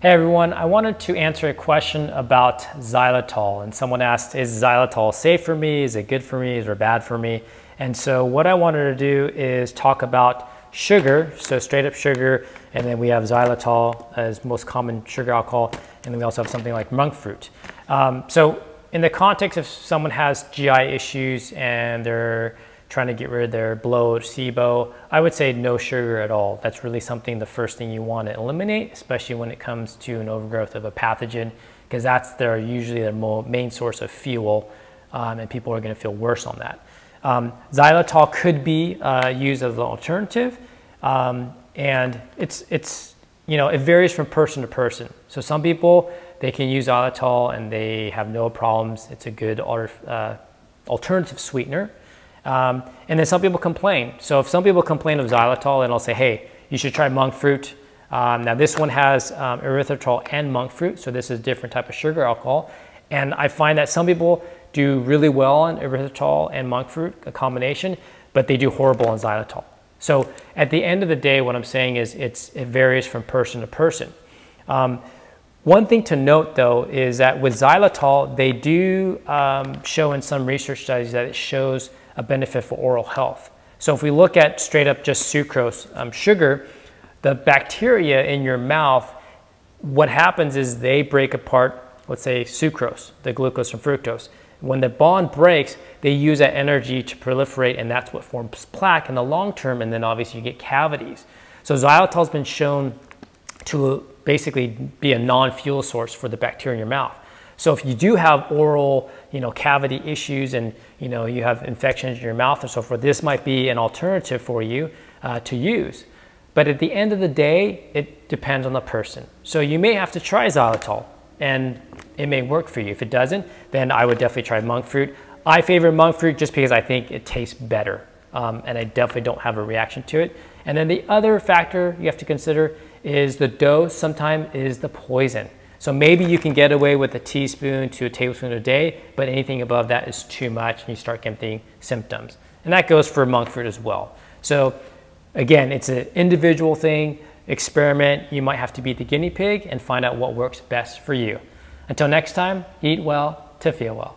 Hey everyone, I wanted to answer a question about xylitol, and someone asked, is xylitol safe for me? Is it good for me? Is it bad for me? And so what I wanted to do is talk about sugar, so straight up sugar, and then we have xylitol as most common sugar alcohol, and then we also have something like monk fruit. So in the context of someone has GI issues and they're trying to get rid of their bloat, SIBO, I would say no sugar at all. That's really something, the first thing you want to eliminate, especially when it comes to an overgrowth of a pathogen, because that's usually their main source of fuel, and people are going to feel worse on that. Xylitol could be used as an alternative, and it varies from person to person. So some people, they can use xylitol and they have no problems. It's a good alternative sweetener. And then some people complain. So if some people complain of xylitol, then I'll say, hey, you should try monk fruit. Now this one has erythritol and monk fruit, so this is a different type of sugar alcohol. And I find that some people do really well on erythritol and monk fruit, a combination, but they do horrible on xylitol. So at the end of the day, what I'm saying is it varies from person to person. One thing to note though is that with xylitol, they do show in some research studies that it shows a benefit for oral health. So if we look at straight up just sucrose, sugar, the bacteria in your mouth, what happens is they break apart, let's say sucrose, the glucose from fructose. When the bond breaks, they use that energy to proliferate, and that's what forms plaque in the long term, and then obviously you get cavities. So xylitol has been shown to basically be a non-fuel source for the bacteria in your mouth. So if you do have oral, cavity issues and, you have infections in your mouth and so forth, this might be an alternative for you to use. But at the end of the day, it depends on the person. So you may have to try xylitol and it may work for you. If it doesn't, then I would definitely try monk fruit. I favor monk fruit just because I think it tastes better. And I definitely don't have a reaction to it. And then the other factor you have to consider is the dose sometimes is the poison. So maybe you can get away with a teaspoon to a tablespoon a day, but anything above that is too much and you start getting symptoms. And that goes for monk fruit as well. So again, it's an individual thing, experiment. You might have to be the guinea pig and find out what works best for you. Until next time, eat well to feel well.